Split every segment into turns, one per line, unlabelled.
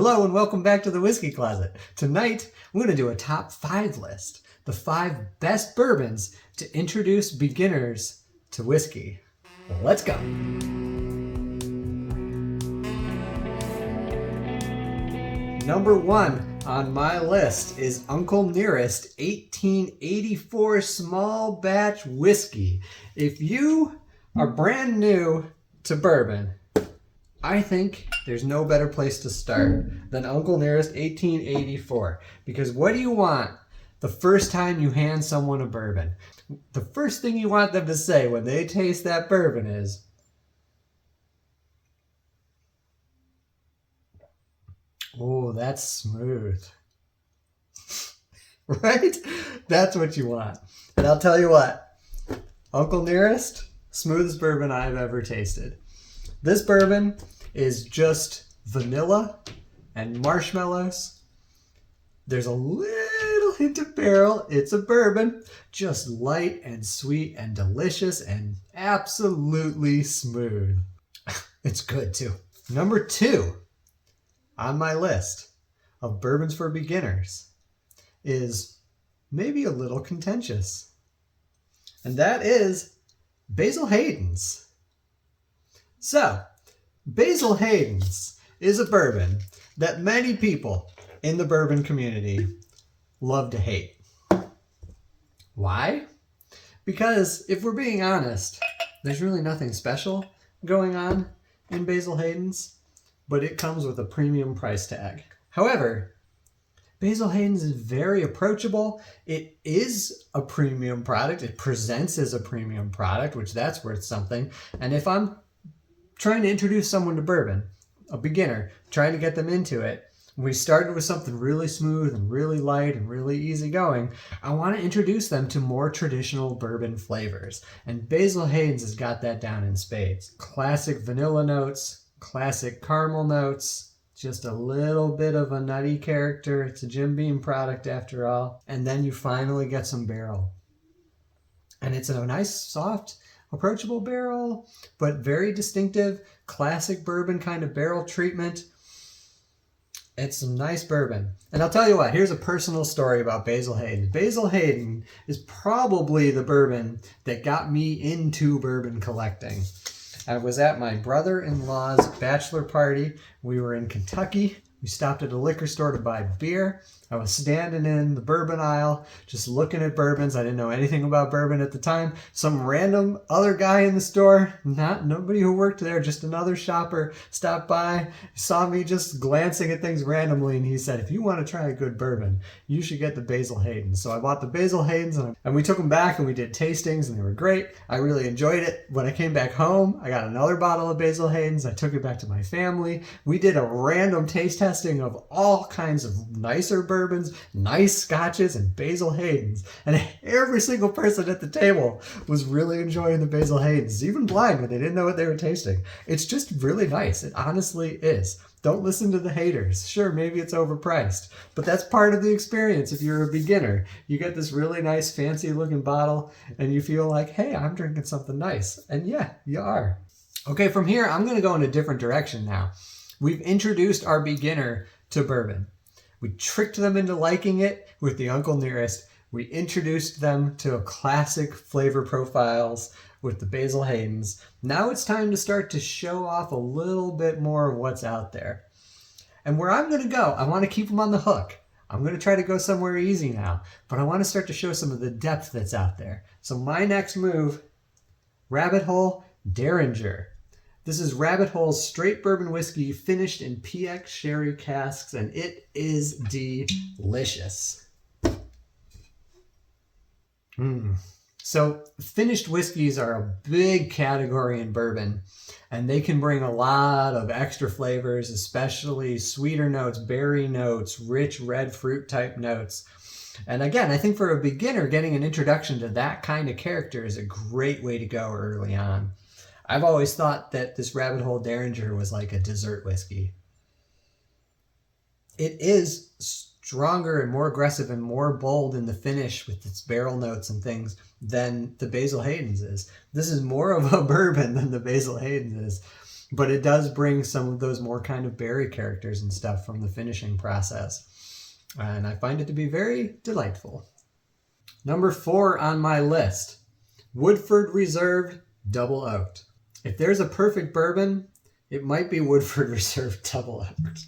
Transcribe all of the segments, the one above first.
Hello and welcome back to the Whiskey Closet. Tonight, we're going to do a top 5 list. The 5 best bourbons to introduce beginners to whiskey. Let's go. Number 1 on my list is Uncle Nearest 1884 small batch whiskey. If you are brand new to bourbon, I think there's no better place to start than Uncle Nearest 1884. Because what do you want the first time you hand someone a bourbon? The first thing you want them to say when they taste that bourbon is, "Oh, that's smooth." Right? That's what you want. And I'll tell you what, Uncle Nearest, smoothest bourbon I've ever tasted. This bourbon is just vanilla and marshmallows. There's a little hint of barrel. It's a bourbon, just light and sweet and delicious and absolutely smooth. It's good too. Number 2 on my list of bourbons for beginners is maybe a little contentious. And that is Basil Hayden's. So, Basil Hayden's is a bourbon that many people in the bourbon community love to hate. Why? Because if we're being honest, there's really nothing special going on in Basil Hayden's, but it comes with a premium price tag. However, Basil Hayden's is very approachable. It is a premium product. It presents as a premium product, which that's worth something. And if I'm trying to introduce someone to bourbon, a beginner, trying to get them into it, we started with something really smooth and really light and really easygoing, I want to introduce them to more traditional bourbon flavors. And Basil Hayden's has got that down in spades. Classic vanilla notes, classic caramel notes, just a little bit of a nutty character. It's a Jim Beam product after all. And then you finally get some barrel. And it's a nice, soft, approachable barrel, but very distinctive, classic bourbon kind of barrel treatment. It's some nice bourbon. And I'll tell you what, here's a personal story about Basil Hayden. Basil Hayden is probably the bourbon that got me into bourbon collecting. I was at my brother-in-law's bachelor party. We were in Kentucky. We stopped at a liquor store to buy beer. I was standing in the bourbon aisle, just looking at bourbons. I didn't know anything about bourbon at the time. Some random other guy in the store, nobody who worked there, just another shopper, stopped by, saw me just glancing at things randomly, and he said, "If you want to try a good bourbon, you should get the Basil Hayden's." So I bought the Basil Hayden's, and we took them back, and we did tastings, and they were great. I really enjoyed it. When I came back home, I got another bottle of Basil Hayden's. I took it back to my family. We did a random taste testing of all kinds of nicer bourbons, nice scotches, and Basil Hayden's. And every single person at the table was really enjoying the Basil Hayden's, even blind when they didn't know what they were tasting. It's just really nice. It honestly is. Don't listen to the haters. Sure, maybe it's overpriced, but that's part of the experience if you're a beginner. You get this really nice, fancy looking bottle, and you feel like, hey, I'm drinking something nice. And yeah, you are. Okay, from here, I'm going to go in a different direction now. We've introduced our beginner to bourbon. We tricked them into liking it with the Uncle Nearest. We introduced them to classic flavor profiles with the Basil Hayden's. Now it's time to start to show off a little bit more of what's out there. And where I'm going to go, I want to keep them on the hook. I'm going to try to go somewhere easy now, but I want to start to show some of the depth that's out there. So my next move, Rabbit Hole Derringer. This is Rabbit Hole's straight bourbon whiskey finished in PX sherry casks, and it is delicious. So finished whiskeys are a big category in bourbon, and they can bring a lot of extra flavors, especially sweeter notes, berry notes, rich red fruit type notes. And again, I think for a beginner, getting an introduction to that kind of character is a great way to go early on. I've always thought that this Rabbit Hole Derringer was like a dessert whiskey. It is stronger and more aggressive and more bold in the finish with its barrel notes and things than the Basil Hayden's is. This is more of a bourbon than the Basil Hayden's is. but it does bring some of those more kind of berry characters and stuff from the finishing process. And I find it to be very delightful. Number 4 on my list, Woodford Reserve Double Oaked. If there's a perfect bourbon, it might be Woodford Reserve Double Oaked.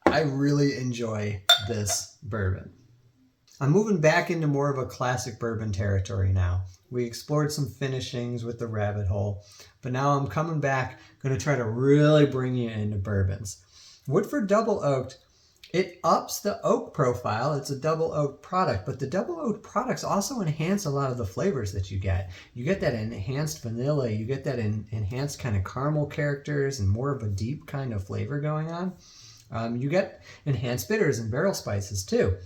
I really enjoy this bourbon. I'm moving back into more of a classic bourbon territory now. We explored some finishings with the rabbit hole, but now I'm coming back, going to try to really bring you into bourbons. Woodford Double Oaked, it ups the oak profile. It's a double oaked product, but the double oaked products also enhance a lot of the flavors that you get. You get that enhanced vanilla, you get that enhanced kind of caramel characters and more of a deep kind of flavor going on. You get enhanced bitters and barrel spices too.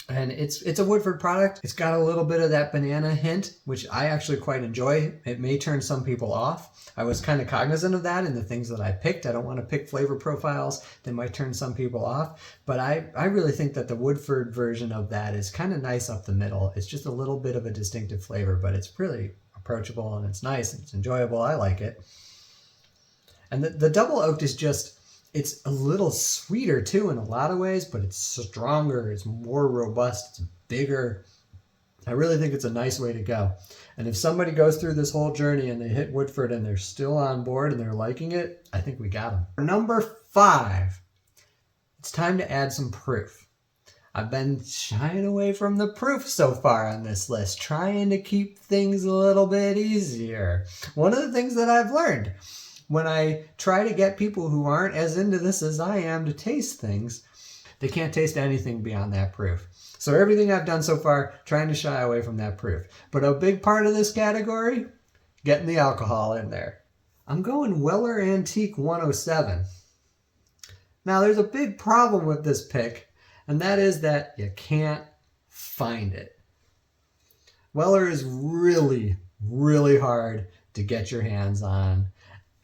And it's a Woodford product. It's got a little bit of that banana hint, which I actually quite enjoy. It may turn some people off. I was kind of cognizant of that in the things that I picked. I don't want to pick flavor profiles that might turn some people off. But I really think that the Woodford version of that is kind of nice up the middle. It's just a little bit of a distinctive flavor, but it's really approachable and it's nice and it's enjoyable. I like it. And the double oaked is just... it's a little sweeter too in a lot of ways, but it's stronger, it's more robust, it's bigger. I really think it's a nice way to go. And if somebody goes through this whole journey and they hit Woodford and they're still on board and they're liking it, I think we got them. Number 5, it's time to add some proof. I've been shying away from the proof so far on this list, trying to keep things a little bit easier. One of the things that I've learned when I try to get people who aren't as into this as I am to taste things, they can't taste anything beyond that proof. So everything I've done so far, trying to shy away from that proof. But a big part of this category, getting the alcohol in there. I'm going Weller Antique 107. Now there's a big problem with this pick, and that is that you can't find it. Weller is really, really hard to get your hands on.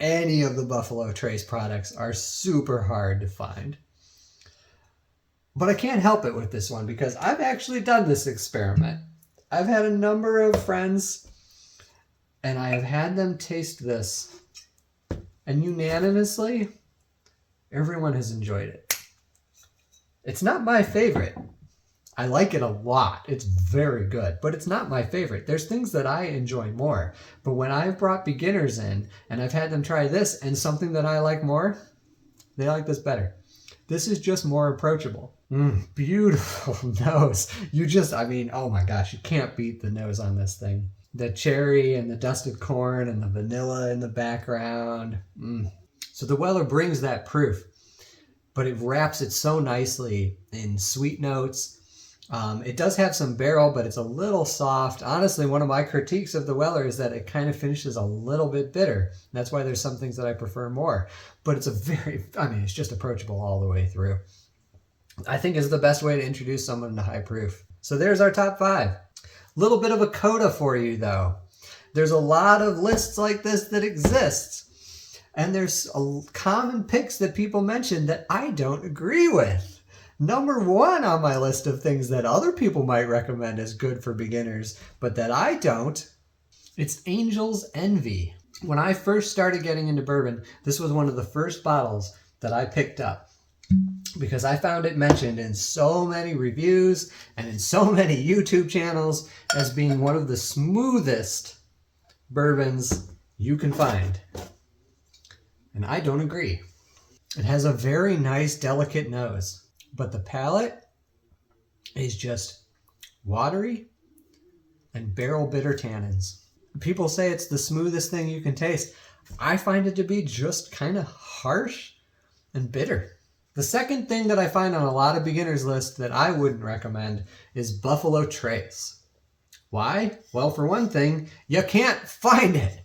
Any of the Buffalo Trace products are super hard to find. But I can't help it with this one because I've actually done this experiment. I've had a number of friends and I have had them taste this, and unanimously, everyone has enjoyed it. It's not my favorite. I like it a lot. It's very good, but it's not my favorite. There's things that I enjoy more. But when I've brought beginners in and I've had them try this and something that I like more, they like this better. This is just more approachable. Beautiful nose. Oh my gosh, you can't beat the nose on this thing. The cherry and the dusted corn and the vanilla in the background. So the Weller brings that proof, but it wraps it so nicely in sweet notes. It does have some barrel, but it's a little soft. Honestly, one of my critiques of the Weller is that it kind of finishes a little bit bitter. That's why there's some things that I prefer more. But it's it's just approachable all the way through. I think is the best way to introduce someone to high proof. So there's our top 5. Little bit of a coda for you though. There's a lot of lists like this that exist. And there's common picks that people mention that I don't agree with. Number 1 on my list of things that other people might recommend as good for beginners, but that I don't, it's Angel's Envy. When I first started getting into bourbon, this was one of the first bottles that I picked up because I found it mentioned in so many reviews and in so many YouTube channels as being one of the smoothest bourbons you can find. And I don't agree. It has a very nice, delicate nose. But the palate is just watery and barrel bitter tannins. People say it's the smoothest thing you can taste. I find it to be just kind of harsh and bitter. The second thing that I find on a lot of beginners lists that I wouldn't recommend is Buffalo Trace. Why? Well, for one thing, you can't find it.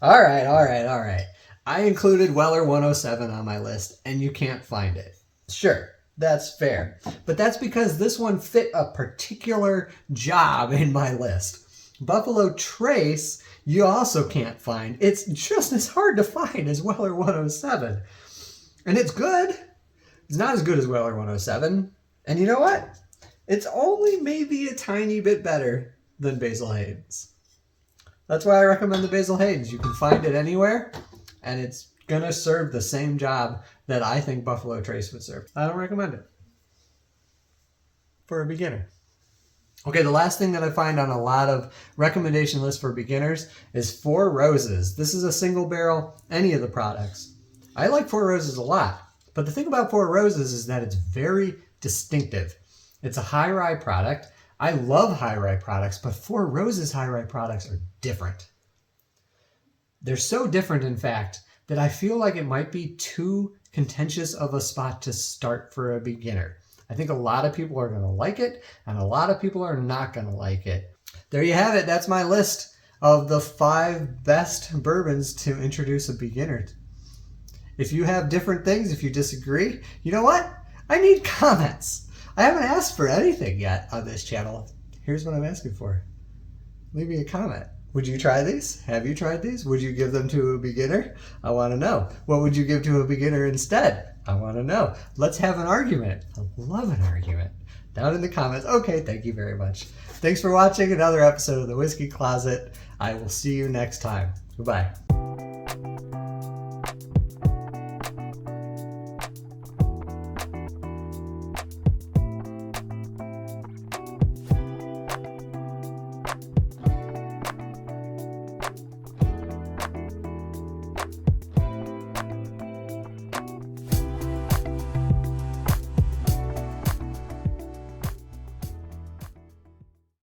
All right. I included Weller 107 on my list and you can't find it. Sure. That's fair. But that's because this one fit a particular job in my list. Buffalo Trace, you also can't find. It's just as hard to find as Weller 107. And it's good. It's not as good as Weller 107. And you know what? It's only maybe a tiny bit better than Basil Hayden's. That's why I recommend the Basil Hayden's. You can find it anywhere, and it's gonna serve the same job that I think Buffalo Trace would serve. I don't recommend it for a beginner. Okay, the last thing that I find on a lot of recommendation lists for beginners is Four Roses. This is a single barrel, any of the products. I like Four Roses a lot, but the thing about Four Roses is that it's very distinctive. It's a high rye product. I love high rye products, but Four Roses high rye products are different. They're so different, in fact, that I feel like it might be too contentious of a spot to start for a beginner. I think a lot of people are going to like it, and a lot of people are not going to like it. There you have it. That's my list of the 5 best bourbons to introduce a beginner. If you have different things, if you disagree, you know what? I need comments. I haven't asked for anything yet on this channel. Here's what I'm asking for. Leave me a comment. Would you try these? Have you tried these? Would you give them to a beginner? I want to know. What would you give to a beginner instead? I want to know. Let's have an argument. I love an argument. Down in the comments. Okay, thank you very much. Thanks for watching another episode of The Whiskey Closet. I will see you next time. Goodbye.